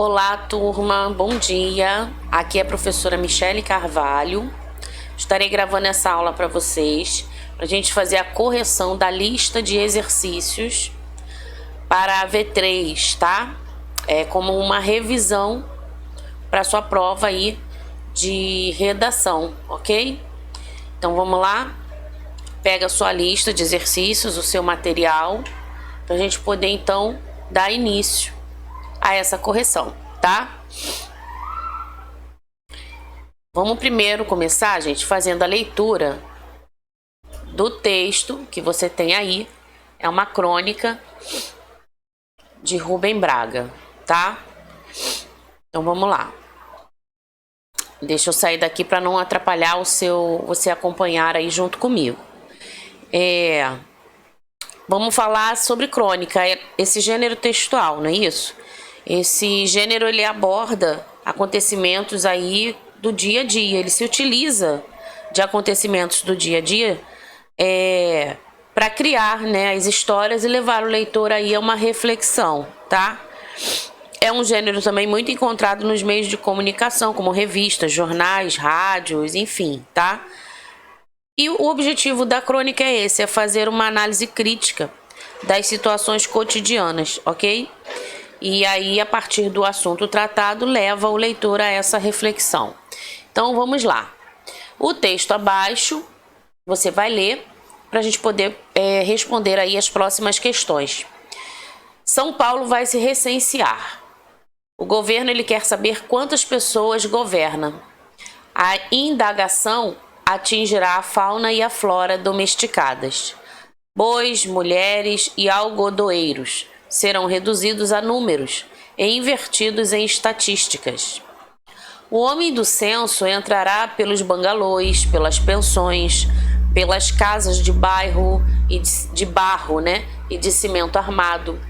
Olá, turma, bom dia. Aqui é a professora Michele Carvalho. Estarei gravando essa aula para vocês, para a gente fazer a correção da lista de exercícios para a V3, tá? É como uma revisão para sua prova aí de redação, ok? Então vamos lá. Pega a sua lista de exercícios, o seu material, para a gente poder então dar início a essa correção, tá? Vamos primeiro começar, gente, fazendo a leitura do texto que você tem aí. É uma crônica de Rubem Braga, tá? Então vamos lá. Deixa eu sair daqui para não atrapalhar você acompanhar aí junto comigo. Vamos falar sobre crônica, esse gênero textual, não é isso? Esse gênero, ele aborda acontecimentos aí do dia a dia, ele se utiliza de acontecimentos do dia a dia para criar, né, as histórias e levar o leitor aí a uma reflexão, tá? É um gênero também muito encontrado nos meios de comunicação, como revistas, jornais, rádios, enfim, tá? E o objetivo da crônica é esse, é fazer uma análise crítica das situações cotidianas, ok? E aí, a partir do assunto tratado, leva o leitor a essa reflexão. Então, vamos lá. O texto abaixo, você vai ler para a gente poder responder aí as próximas questões. São Paulo vai se recensear. O governo, ele quer saber quantas pessoas governa. A indagação atingirá a fauna e a flora domesticadas. Bois, mulheres e algodoeiros serão reduzidos a números e invertidos em estatísticas. O homem do censo entrará pelos bangalôs, pelas pensões, pelas casas de bairro e de barro, né, e de cimento armado,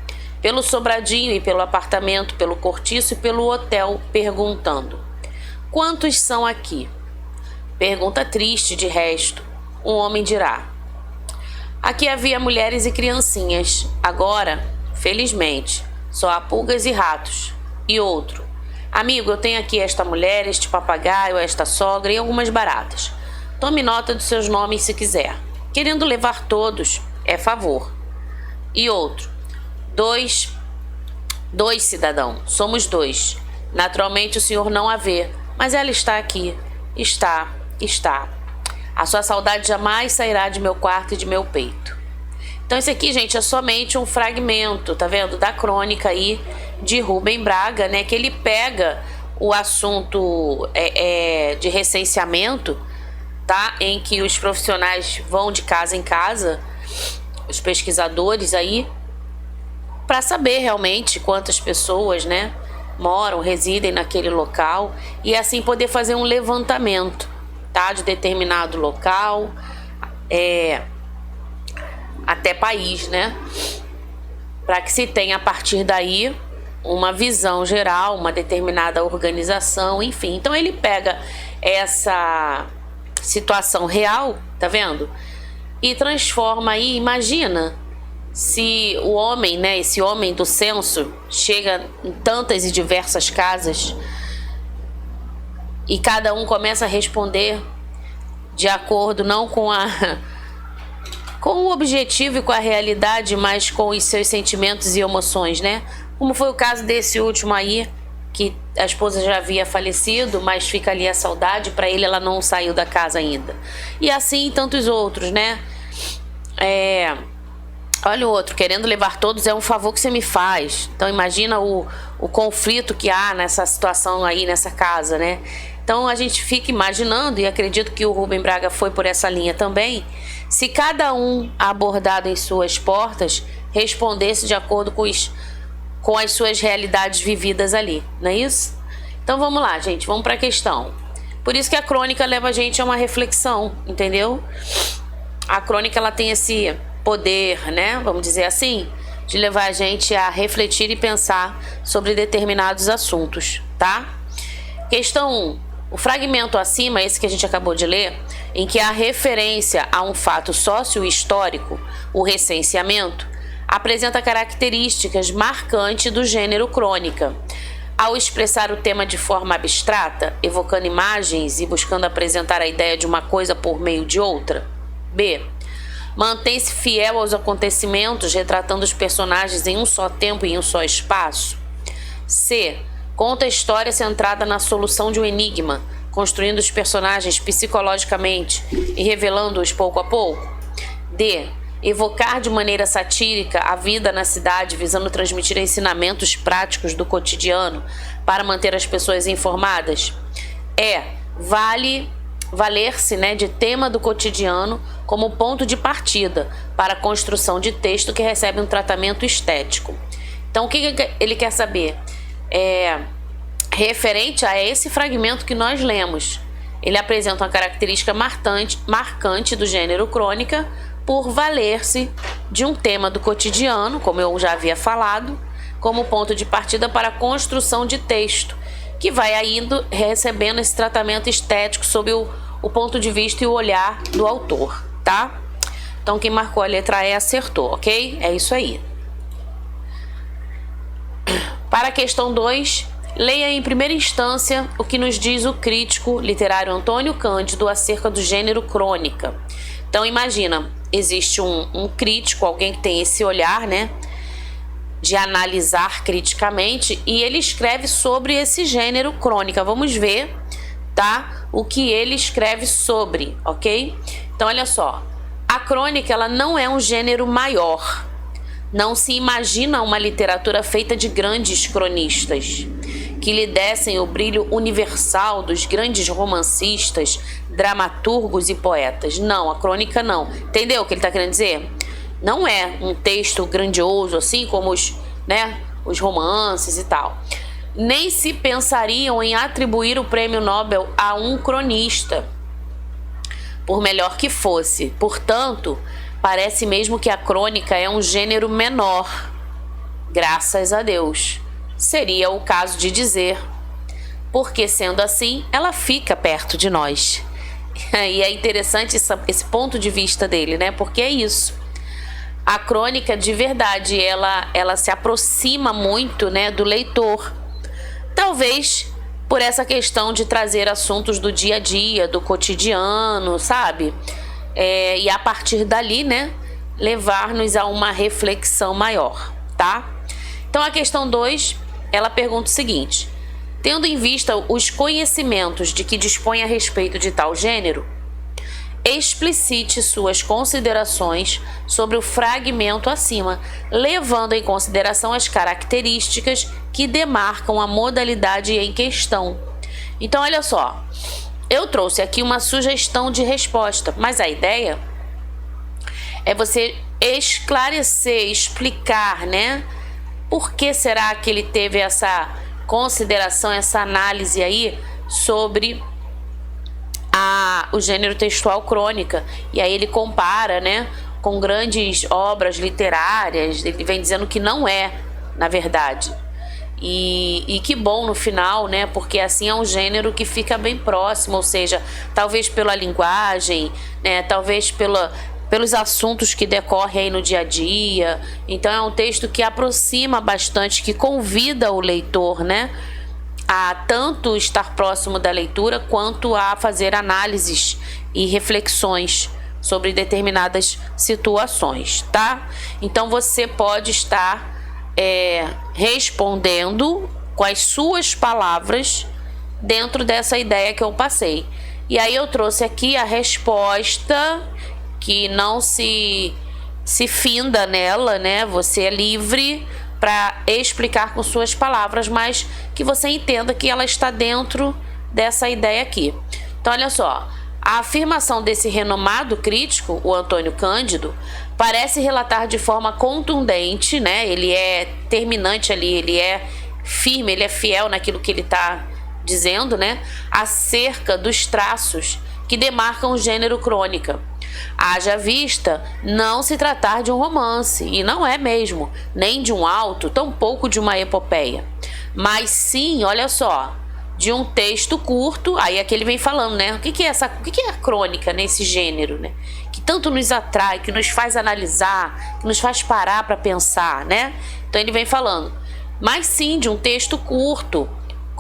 pelo sobradinho e pelo apartamento, pelo cortiço e pelo hotel, perguntando: quantos são aqui? Pergunta triste, de resto. Um homem dirá: aqui havia mulheres e criancinhas, agora, felizmente, só há pulgas e ratos. E outro: amigo, eu tenho aqui esta mulher, este papagaio, esta sogra e algumas baratas. Tome nota dos seus nomes se quiser. Querendo levar todos, é favor. E outro: dois, cidadão, somos dois. Naturalmente o senhor não a vê, mas ela está aqui. Está. A sua saudade jamais sairá de meu quarto e de meu peito. Então esse aqui, gente, é somente um fragmento, tá vendo? Da crônica aí de Rubem Braga, né? Que ele pega o assunto de recenseamento, tá? Em que os profissionais vão de casa em casa, os pesquisadores aí, para saber realmente quantas pessoas, né, moram, residem naquele local e assim poder fazer um levantamento, tá, de determinado local, até país, né, para que se tenha a partir daí uma visão geral, uma determinada organização, enfim. Então ele pega essa situação real, tá vendo, e transforma aí, imagina se o homem, né, esse homem do censo chega em tantas e diversas casas e cada um começa a responder de acordo não com o objetivo e com a realidade, mas com os seus sentimentos e emoções, né? Como foi o caso desse último aí, que a esposa já havia falecido, mas fica ali a saudade, para ele ela não saiu da casa ainda. E assim tantos outros, né? Olha o outro, querendo levar todos é um favor que você me faz. Então imagina o conflito que há nessa situação aí, nessa casa, né? Então a gente fica imaginando, e acredito que o Rubem Braga foi por essa linha também, se cada um abordado em suas portas respondesse de acordo com as suas realidades vividas ali, não é isso? Então vamos lá, gente, vamos para a questão. Por isso que a crônica leva a gente a uma reflexão, entendeu? A crônica, ela tem esse poder, né, vamos dizer assim, de levar a gente a refletir e pensar sobre determinados assuntos, tá? Questão 1. O fragmento acima, esse que a gente acabou de ler, em que há referência a um fato sócio-histórico, o recenseamento, apresenta características marcantes do gênero crônica. ao expressar o tema de forma abstrata, evocando imagens e buscando apresentar a ideia de uma coisa por meio de outra. B. Mantém-se fiel aos acontecimentos, retratando os personagens em um só tempo e em um só espaço. C. Conta a história centrada na solução de um enigma, construindo os personagens psicologicamente e revelando-os pouco a pouco. D. Evocar de maneira satírica a vida na cidade, visando transmitir ensinamentos práticos do cotidiano para manter as pessoas informadas. E. Valer-se, de tema do cotidiano como ponto de partida para a construção de texto que recebe um tratamento estético. Então, o que ele quer saber? Referente a esse fragmento que nós lemos, ele apresenta uma característica marcante do gênero crônica por valer-se de um tema do cotidiano, como eu já havia falado, como ponto de partida para a construção de texto, que vai ainda recebendo esse tratamento estético sob o ponto de vista e o olhar do autor, tá? Então, quem marcou a letra E acertou, ok? É isso aí. Para a questão 2, leia em primeira instância o que nos diz o crítico literário Antônio Cândido acerca do gênero crônica. Então, imagina, existe um crítico, alguém que tem esse olhar, de analisar criticamente, e ele escreve sobre esse gênero crônica. Vamos ver, tá? O que ele escreve sobre, ok? Então, olha só. A crônica, ela não é um gênero maior. Não se imagina uma literatura feita de grandes cronistas, que lhe dessem o brilho universal dos grandes romancistas, dramaturgos e poetas. Não, a crônica não. Entendeu o que ele está querendo dizer? Não é um texto grandioso, assim como os romances e tal. Nem se pensariam em atribuir o prêmio Nobel a um cronista, por melhor que fosse. Portanto, parece mesmo que a crônica é um gênero menor. Graças a Deus. Seria o caso de dizer. Porque, sendo assim, ela fica perto de nós. E é interessante esse ponto de vista dele, porque é isso. A crônica, de verdade, ela se aproxima muito, do leitor. Talvez por essa questão de trazer assuntos do dia a dia, do cotidiano, sabe? E a partir dali, levar-nos a uma reflexão maior, tá? Então, a questão 2, ela pergunta o seguinte: tendo em vista os conhecimentos de que dispõe a respeito de tal gênero, explicite suas considerações sobre o fragmento acima, levando em consideração as características que demarcam a modalidade em questão. Então, olha só, eu trouxe aqui uma sugestão de resposta, mas a ideia é você esclarecer, explicar, por que será que ele teve essa consideração, essa análise aí sobre o gênero textual crônica. E aí ele compara, com grandes obras literárias. Ele vem dizendo que não é, na verdade. E que bom no final, porque assim é um gênero que fica bem próximo, ou seja, talvez pela linguagem, talvez pelos assuntos que decorrem aí no dia a dia. Então é um texto que aproxima bastante, que convida o leitor, a tanto estar próximo da leitura quanto a fazer análises e reflexões sobre determinadas situações, tá? Então você pode estar respondendo com as suas palavras dentro dessa ideia que eu passei. E aí eu trouxe aqui a resposta, que não se finda nela, Você é livre para explicar com suas palavras, mas que você entenda que ela está dentro dessa ideia aqui. Então, olha só, a afirmação desse renomado crítico, o Antônio Cândido, parece relatar de forma contundente, Ele é terminante ali, ele é firme, ele é fiel naquilo que ele está dizendo, acerca dos traços que demarcam o gênero crônica. Haja vista não se tratar de um romance, e não é mesmo, nem de um auto, tampouco de uma epopeia, mas sim, olha só, de um texto curto. Aí aqui ele vem falando, o que é a crônica nesse gênero, que tanto nos atrai, que nos faz analisar, que nos faz parar para pensar, Então ele vem falando, mas sim de um texto curto,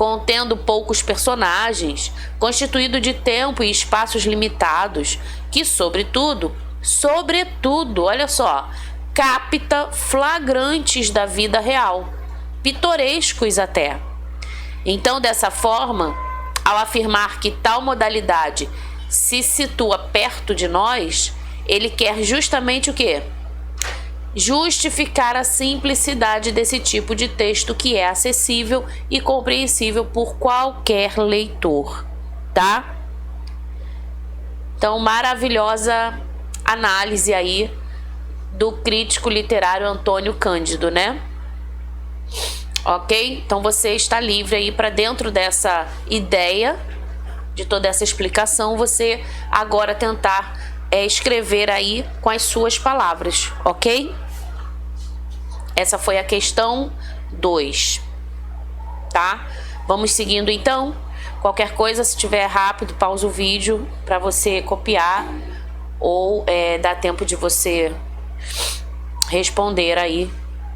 contendo poucos personagens, constituído de tempo e espaços limitados, que sobretudo, olha só, capta flagrantes da vida real, pitorescos até. Então, dessa forma, ao afirmar que tal modalidade se situa perto de nós, ele quer justamente o quê? Justificar a simplicidade desse tipo de texto que é acessível e compreensível por qualquer leitor, tá? Então, maravilhosa análise aí do crítico literário Antônio Cândido, né? Ok? Então você está livre aí para, dentro dessa ideia, de toda essa explicação, você agora tentar escrever aí com as suas palavras, ok? Essa foi a questão 2, tá? Vamos seguindo então. Qualquer coisa, se tiver rápido, pausa o vídeo para você copiar ou dá tempo de você responder aí,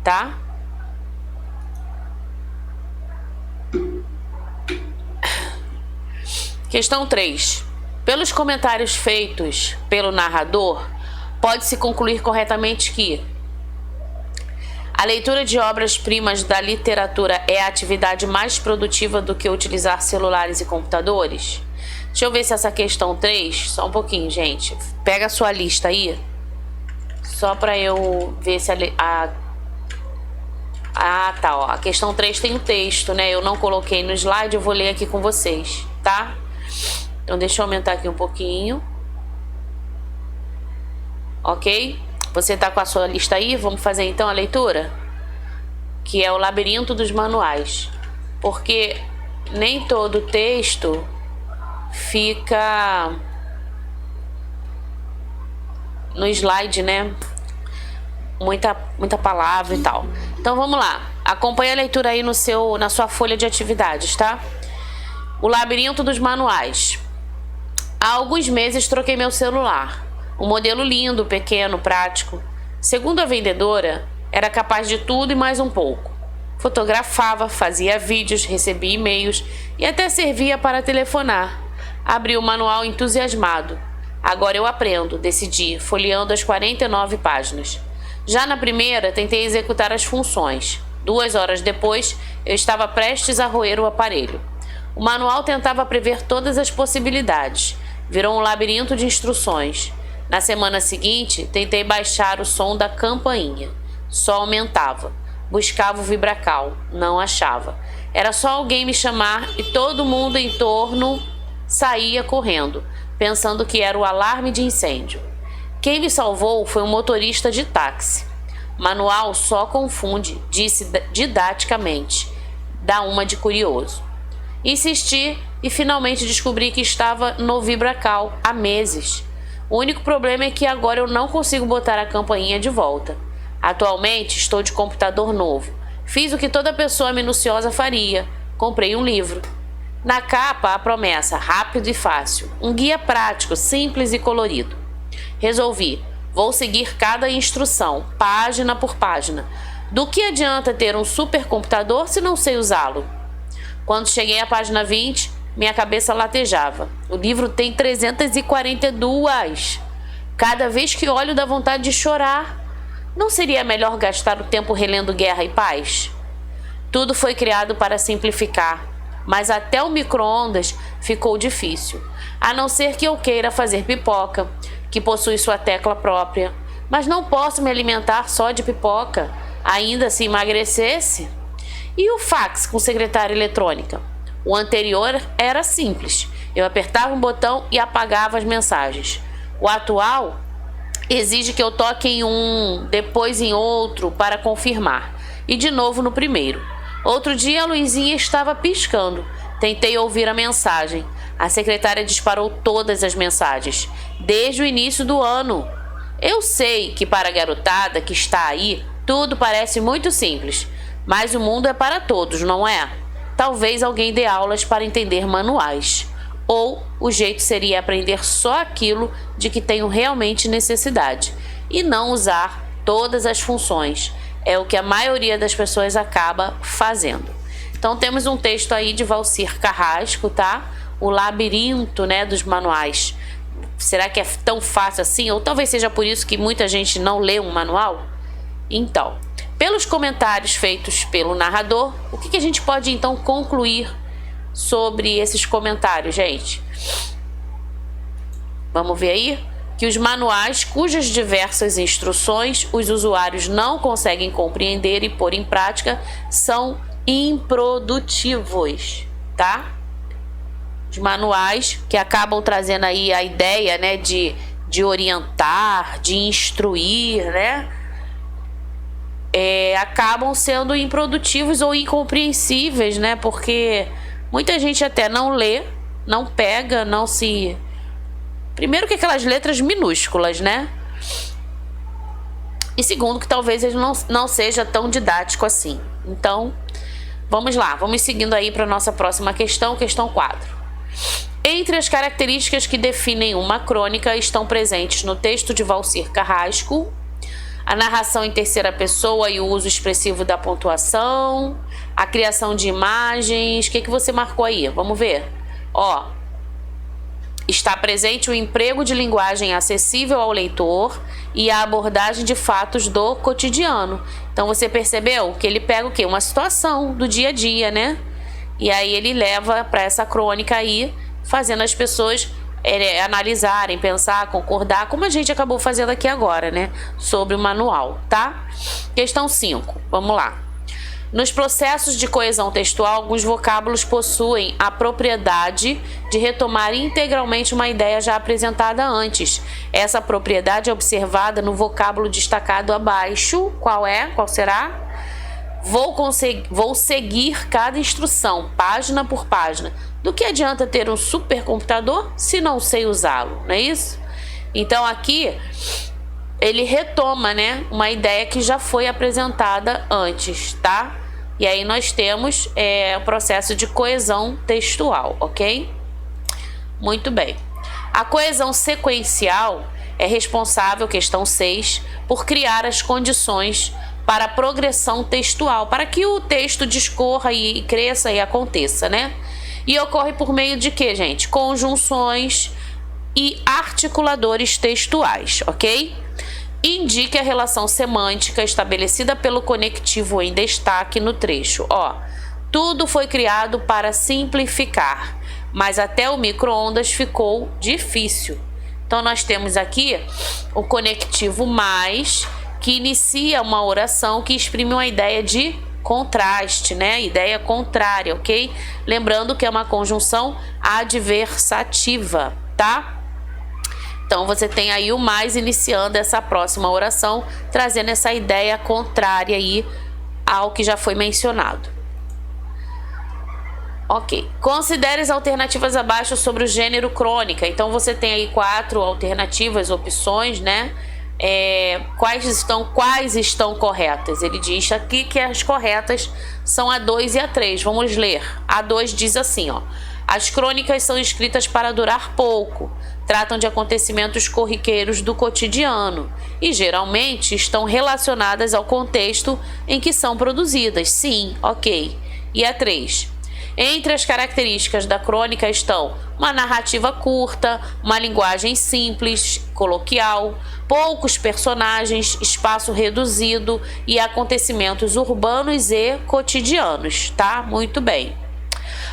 tá? Questão 3. Pelos comentários feitos pelo narrador, pode-se concluir corretamente que a leitura de obras-primas da literatura é a atividade mais produtiva do que utilizar celulares e computadores? Deixa eu ver se essa questão 3, só um pouquinho, gente. Pega a sua lista aí, só para eu ver se tá, ó. A questão 3 tem um texto, né? Eu não coloquei no slide, eu vou ler aqui com vocês, tá? Então deixa eu aumentar aqui um pouquinho. Ok? Você tá com a sua lista aí? Vamos fazer então a leitura? Que é o labirinto dos manuais. Porque nem todo texto fica no slide, né? Muita palavra e tal. Então vamos lá. Acompanhe a leitura aí na sua folha de atividades, tá? O labirinto dos manuais. Há alguns meses troquei meu celular. Um modelo lindo, pequeno, prático. Segundo a vendedora, era capaz de tudo e mais um pouco. Fotografava, fazia vídeos, recebia e-mails e até servia para telefonar. Abri o manual entusiasmado. Agora eu aprendo, decidi, folheando as 49 páginas. Já na primeira, tentei executar as funções. 2 horas depois, eu estava prestes a roer o aparelho. O manual tentava prever todas as possibilidades. Virou um labirinto de instruções. Na semana seguinte, tentei baixar o som da campainha. Só aumentava. Buscava o vibracal. Não achava. Era só alguém me chamar e todo mundo em torno saía correndo, pensando que era o alarme de incêndio. Quem me salvou foi um motorista de táxi. Manual só confunde, disse didaticamente. Dá uma de curioso. Insisti e finalmente descobri que estava no vibracal há meses. O único problema é que agora eu não consigo botar a campainha de volta. Atualmente estou de computador novo. Fiz o que toda pessoa minuciosa faria. Comprei um livro. Na capa, a promessa, rápido e fácil. Um guia prático, simples e colorido. Resolvi, vou seguir cada instrução, página por página. Do que adianta ter um supercomputador se não sei usá-lo? Quando cheguei à página 20, minha cabeça latejava. O livro tem 342. Cada vez que olho dá vontade de chorar. Não seria melhor gastar o tempo relendo Guerra e Paz? Tudo foi criado para simplificar, mas até o micro-ondas ficou difícil. A não ser que eu queira fazer pipoca, que possui sua tecla própria. Mas não posso me alimentar só de pipoca, ainda se emagrecesse. E o fax com secretária eletrônica? O anterior era simples. Eu apertava um botão e apagava as mensagens. O atual exige que eu toque em um, depois em outro para confirmar. E de novo no primeiro. Outro dia a luzinha estava piscando. Tentei ouvir a mensagem. A secretária disparou todas as mensagens. Desde o início do ano. Eu sei que para a garotada que está aí, tudo parece muito simples. Mas o mundo é para todos, não é? Talvez alguém dê aulas para entender manuais. Ou o jeito seria aprender só aquilo de que tenho realmente necessidade e não usar todas as funções. É o que a maioria das pessoas acaba fazendo. Então temos um texto aí de Valcir Carrasco, tá? O labirinto, né, dos manuais. Será que é tão fácil assim? Ou talvez seja por isso que muita gente não lê um manual? Então, pelos comentários feitos pelo narrador, o que a gente pode então concluir sobre esses comentários, gente? Vamos ver aí? Que os manuais cujas diversas instruções os usuários não conseguem compreender e pôr em prática são improdutivos, tá? Os manuais que acabam trazendo aí a ideia, né, de orientar, de instruir, né, acabam sendo improdutivos ou incompreensíveis, né, porque muita gente até não lê, não pega, não se... Primeiro que aquelas letras minúsculas, né? E segundo que talvez ele não seja tão didático assim. Então, vamos lá, vamos seguindo aí para a nossa próxima questão, questão 4. Entre as características que definem uma crônica estão presentes no texto de Valcir Carrasco a narração em terceira pessoa e o uso expressivo da pontuação, a criação de imagens. O que você marcou aí? Vamos ver. Ó, está presente o emprego de linguagem acessível ao leitor e a abordagem de fatos do cotidiano. Então você percebeu que ele pega o quê? Uma situação do dia a dia, né? E aí ele leva para essa crônica aí, fazendo as pessoas analisarem, pensar, concordar, como a gente acabou fazendo aqui agora, né? Sobre o manual, tá? Questão 5, vamos lá. Nos processos de coesão textual, alguns vocábulos possuem a propriedade de retomar integralmente uma ideia já apresentada antes. Essa propriedade é observada no vocábulo destacado abaixo. Qual é? Qual será? Vou seguir cada instrução, página por página. Do que adianta ter um supercomputador se não sei usá-lo, não é isso? Então aqui ele retoma, né, uma ideia que já foi apresentada antes, tá? E aí nós temos o processo de coesão textual, ok? Muito bem. A coesão sequencial é responsável, questão 6, por criar as condições para a progressão textual, para que o texto discorra e cresça e aconteça, né? E ocorre por meio de quê, gente? Conjunções e articuladores textuais, ok? Indique a relação semântica estabelecida pelo conectivo em destaque no trecho. Ó, tudo foi criado para simplificar, mas até o micro-ondas ficou difícil. Então nós temos aqui o conectivo mais, que inicia uma oração que exprime uma ideia de contraste, né? Ideia contrária, ok? Lembrando que é uma conjunção adversativa, tá? Então você tem aí o mais iniciando essa próxima oração, trazendo essa ideia contrária aí ao que já foi mencionado. Ok. Considere as alternativas abaixo sobre o gênero crônica. Então você tem aí 4 alternativas, opções, né? Quais estão corretas? Ele diz aqui que as corretas são a 2 e a 3. Vamos ler. A 2 diz assim, ó: as crônicas são escritas para durar pouco, tratam de acontecimentos corriqueiros do cotidiano e geralmente estão relacionadas ao contexto em que são produzidas. Sim, ok. E a 3: entre as características da crônica estão uma narrativa curta, uma linguagem simples, coloquial, poucos personagens, espaço reduzido e acontecimentos urbanos e cotidianos, tá? Muito bem.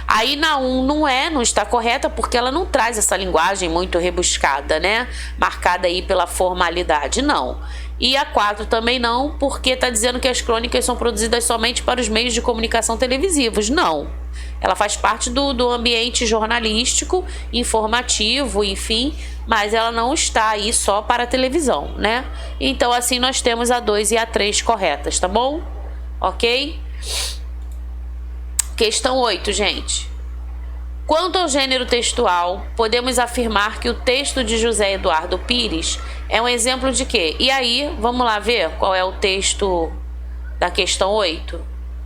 Aí na 1 não está correta porque ela não traz essa linguagem muito rebuscada, né? Marcada aí pela formalidade, não. E a 4 também não, porque está dizendo que as crônicas são produzidas somente para os meios de comunicação televisivos. Não. Ela faz parte do ambiente jornalístico, informativo, enfim, mas ela não está aí só para a televisão, né? Então assim nós temos a 2 e a 3 corretas, tá bom? Ok? Questão 8, gente. Quanto ao gênero textual, podemos afirmar que o texto de José Eduardo Pires é um exemplo de quê? E aí, vamos lá ver qual é o texto da questão 8?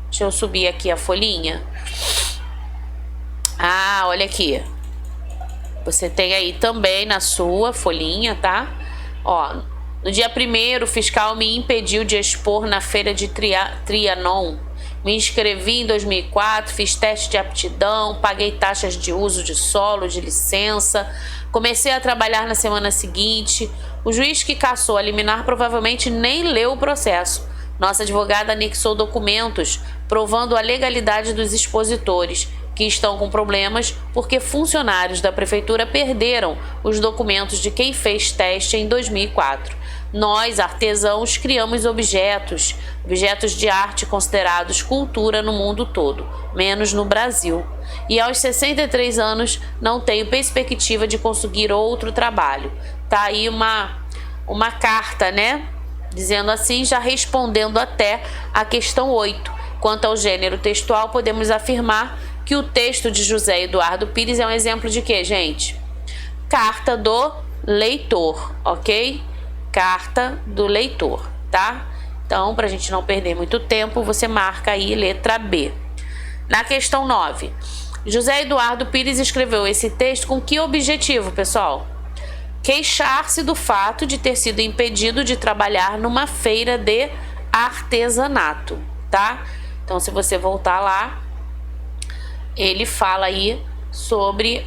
Deixa eu subir aqui a folhinha. Ah, olha aqui. Você tem aí também na sua folhinha, tá? Ó, no dia 1º, o fiscal me impediu de expor na feira de Trianon Me inscrevi em 2004, fiz teste de aptidão, paguei taxas de uso de solo, de licença, comecei a trabalhar na semana seguinte. O juiz que cassou a liminar provavelmente nem leu o processo. Nossa advogada anexou documentos provando a legalidade dos expositores, que estão com problemas porque funcionários da prefeitura perderam os documentos de quem fez teste em 2004. Nós, artesãos, criamos objetos de arte considerados cultura no mundo todo, menos no Brasil. E aos 63 anos não tenho perspectiva de conseguir outro trabalho. Tá aí uma carta, né? Dizendo assim, já respondendo até a questão 8. Quanto ao gênero textual, podemos afirmar que o texto de José Eduardo Pires é um exemplo de quê, gente? Carta do leitor, ok? Carta do leitor, tá? Então, para a gente não perder muito tempo, você marca aí letra B. Na questão 9, José Eduardo Pires escreveu esse texto com que objetivo, pessoal? Queixar-se do fato de ter sido impedido de trabalhar numa feira de artesanato, tá? Então, se você voltar lá, ele fala aí sobre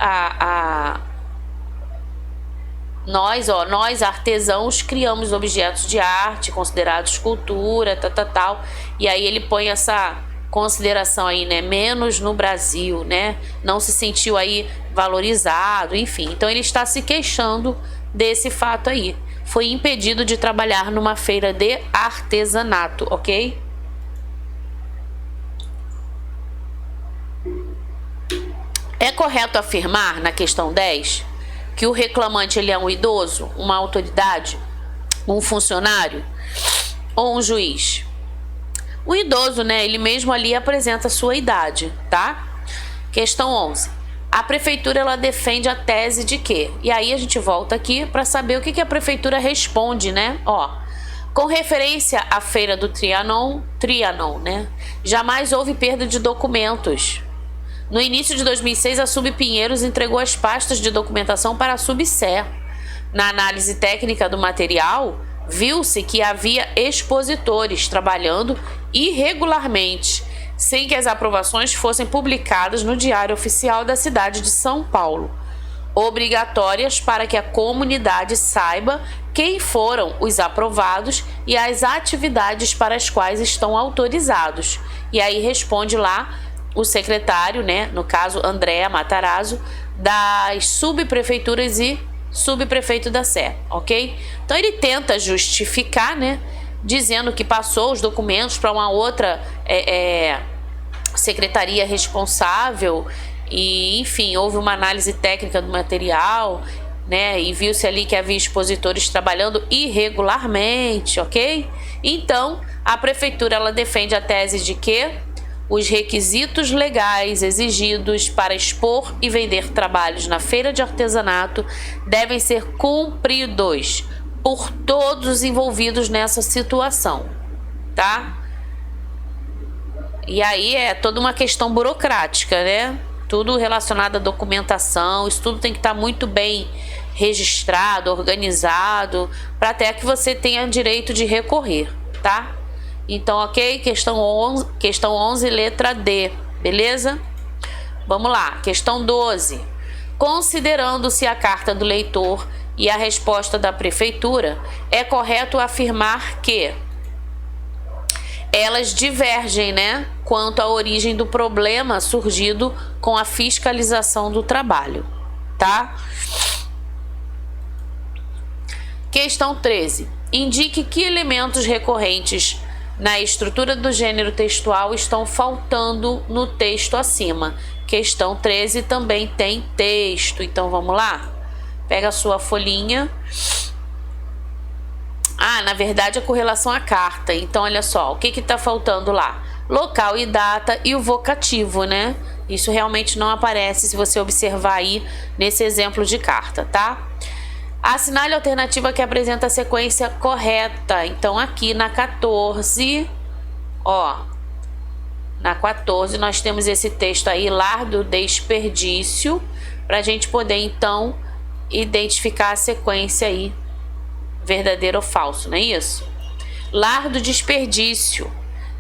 nós artesãos criamos objetos de arte considerados cultura, tal. E aí ele põe essa consideração aí, né? Menos no Brasil, né? Não se sentiu aí valorizado, enfim. Então ele está se queixando desse fato aí. Foi impedido de trabalhar numa feira de artesanato, ok? É correto afirmar, na questão 10, que o reclamante ele é um idoso, uma autoridade, um funcionário ou um juiz? O idoso, né, ele mesmo ali apresenta a sua idade, tá? Questão 11. A prefeitura, ela defende a tese de quê? E aí a gente volta aqui para saber o que a prefeitura responde, né? Ó, com referência à feira do Trianon, né? Jamais houve perda de documentos. No início de 2006, a Subpinheiros entregou as pastas de documentação para a Subser. Na análise técnica do material, viu-se que havia expositores trabalhando irregularmente, sem que as aprovações fossem publicadas no Diário Oficial da cidade de São Paulo, obrigatórias para que a comunidade saiba quem foram os aprovados e as atividades para as quais estão autorizados. E aí responde lá o secretário, né, no caso Andréa Matarazzo, das subprefeituras e subprefeito da Sé, ok? Então ele tenta justificar, né, dizendo que passou os documentos para uma outra secretaria responsável e, enfim, houve uma análise técnica do material, né, e viu-se ali que havia expositores trabalhando irregularmente, ok? Então, a prefeitura, ela defende a tese de que os requisitos legais exigidos para expor e vender trabalhos na feira de artesanato devem ser cumpridos por todos os envolvidos nessa situação, tá? E aí é toda uma questão burocrática, né? Tudo relacionado à documentação, isso tudo tem que estar muito bem registrado, organizado, para até que você tenha direito de recorrer, tá? Então, ok? Questão 11, letra D, beleza? Vamos lá, questão 12. Considerando-se a carta do leitor e a resposta da prefeitura, é correto afirmar que elas divergem, né, quanto à origem do problema surgido com a fiscalização do trabalho, tá? Questão 13. Indique que elementos recorrentes na estrutura do gênero textual estão faltando no texto acima. Questão 13 também tem texto. Então vamos lá? Pega a sua folhinha. Na verdade é com relação à carta. Então olha só, o que está faltando lá? Local e data e o vocativo, né? Isso realmente não aparece se você observar aí nesse exemplo de carta, tá? Assinale a alternativa que apresenta a sequência correta. Então, aqui na 14, ó, na 14 nós temos esse texto aí, lar do desperdício, para a gente poder, então, identificar a sequência aí, verdadeiro ou falso, não é isso? Lar do desperdício.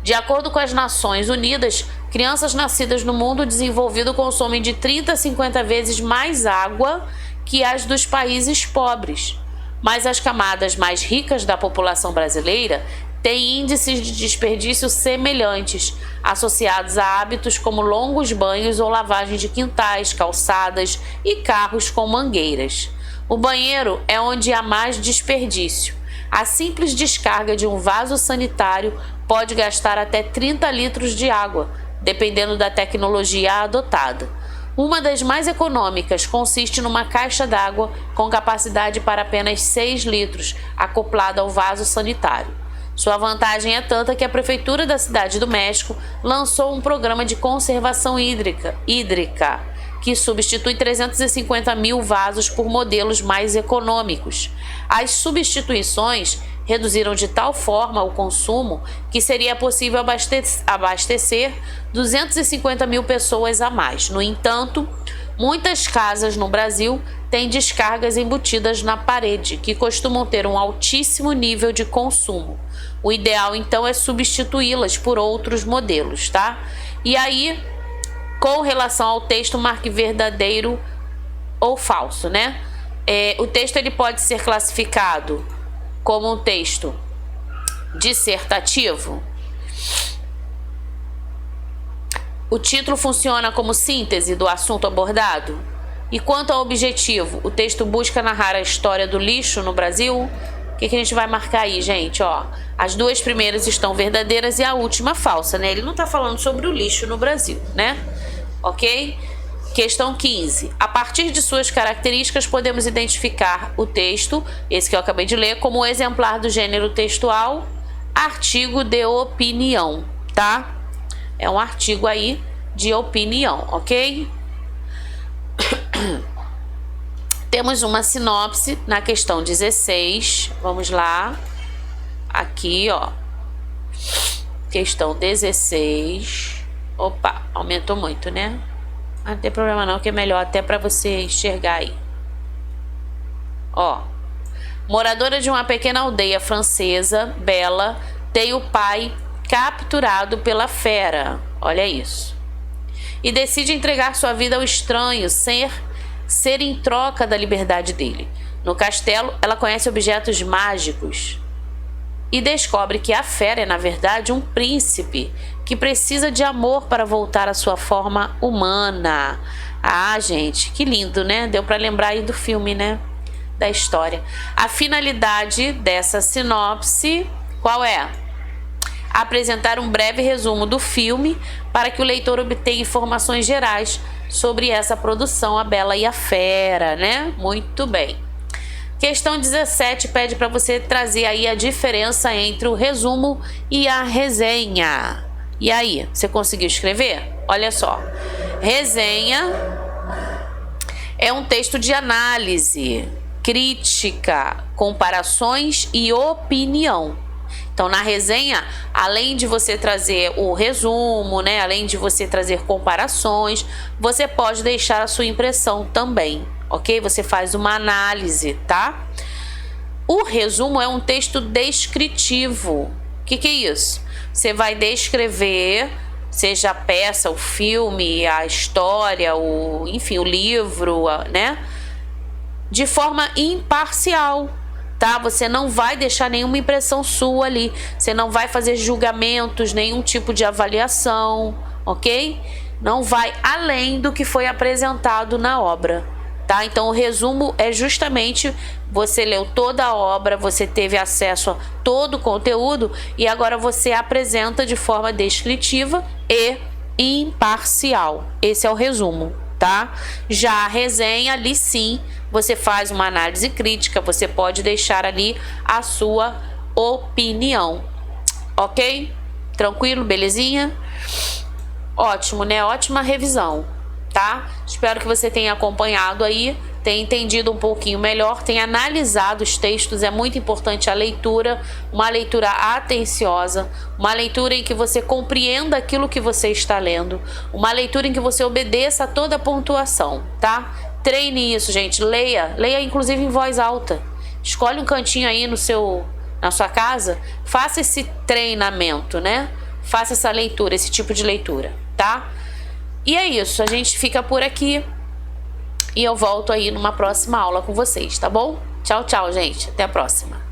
De acordo com as Nações Unidas, crianças nascidas no mundo desenvolvido consomem de 30 a 50 vezes mais água que as dos países pobres. Mas as camadas mais ricas da população brasileira têm índices de desperdício semelhantes, associados a hábitos como longos banhos ou lavagem de quintais, calçadas e carros com mangueiras. O banheiro é onde há mais desperdício. A simples descarga de um vaso sanitário pode gastar até 30 litros de água, dependendo da tecnologia adotada. Uma das mais econômicas consiste numa caixa d'água com capacidade para apenas 6 litros, acoplada ao vaso sanitário. Sua vantagem é tanta que a Prefeitura da Cidade do México lançou um programa de conservação hídrica que substitui 350 mil vasos por modelos mais econômicos. As substituições reduziram de tal forma o consumo que seria possível abastecer 250 mil pessoas a mais. No entanto, muitas casas no Brasil têm descargas embutidas na parede, que costumam ter um altíssimo nível de consumo. O ideal, então, é substituí-las por outros modelos, tá? E aí, com relação ao texto, marque verdadeiro ou falso, né? O texto ele pode ser classificado como um texto dissertativo. O título funciona como síntese do assunto abordado. E quanto ao objetivo, o texto busca narrar a história do lixo no Brasil. O que a gente vai marcar aí, gente? Ó, as duas primeiras estão verdadeiras e a última falsa, né? Ele não tá falando sobre o lixo no Brasil, né? Ok? Questão 15. A partir de suas características, podemos identificar o texto, esse que eu acabei de ler, como exemplar do gênero textual, artigo de opinião, tá? É um artigo aí de opinião, ok? Temos uma sinopse na questão 16. Vamos lá. Aqui, ó. Questão 16. Opa, aumentou muito, né? Não tem problema não, que é melhor até para você enxergar aí. Ó. Moradora de uma pequena aldeia francesa, Bela, tem o pai capturado pela fera. Olha isso. E decide entregar sua vida ao estranho, ser em troca da liberdade dele. No castelo, ela conhece objetos mágicos e descobre que a fera é, na verdade, um príncipe que precisa de amor para voltar à sua forma humana. Ah, gente, que lindo, né? Deu para lembrar aí do filme, né? Da história. A finalidade dessa sinopse, qual é? Apresentar um breve resumo do filme para que o leitor obtenha informações gerais sobre essa produção, A Bela e a Fera, né? Muito bem. Questão 17 pede para você trazer aí a diferença entre o resumo e a resenha. E aí, você conseguiu escrever? Olha só. Resenha é um texto de análise, crítica, comparações e opinião. Então, na resenha, além de você trazer o resumo, né, além de você trazer comparações, você pode deixar a sua impressão também, ok? Você faz uma análise, tá? O resumo é um texto descritivo. O que é isso? Você vai descrever, seja a peça, o filme, a história, enfim, o livro, né? De forma imparcial. Tá? Você não vai deixar nenhuma impressão sua ali. Você não vai fazer julgamentos, nenhum tipo de avaliação, ok? Não vai além do que foi apresentado na obra, tá? Então, o resumo é justamente você leu toda a obra, você teve acesso a todo o conteúdo e agora você apresenta de forma descritiva e imparcial. Esse é o resumo, tá? Já a resenha, ali sim, você faz uma análise crítica, você pode deixar ali a sua opinião, ok? Tranquilo, belezinha? Ótimo, né? Ótima revisão, tá? Espero que você tenha acompanhado aí, tenha entendido um pouquinho melhor, tenha analisado os textos. É muito importante a leitura, uma leitura atenciosa, uma leitura em que você compreenda aquilo que você está lendo, uma leitura em que você obedeça a toda a pontuação, tá? Treine isso, gente. Leia inclusive em voz alta. Escolhe um cantinho aí na sua casa, faça esse treinamento, né? faça essa leitura, esse tipo de leitura, tá? E é isso, a gente fica por aqui e eu volto aí numa próxima aula com vocês, tá bom? Tchau, tchau, gente. Até a próxima.